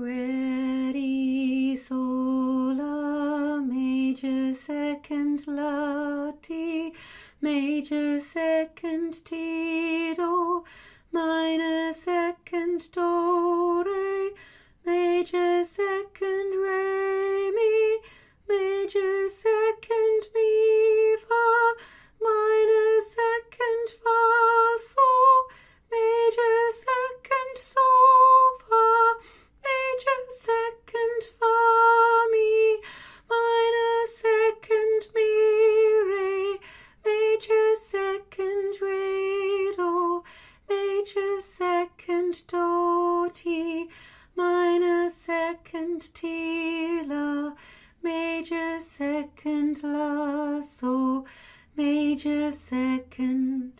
Ready, sol, la, major second, la, ti, major second, ti, do, minor second, do, re, major second, re, mi, major second, mi, fa, minor second, fa, sol, major second, sol, fa, major second, fa, mi, minor second, mi, re, major second, re, do, major second, do, ti, minor second, ti, la, major second, la, sol, major second,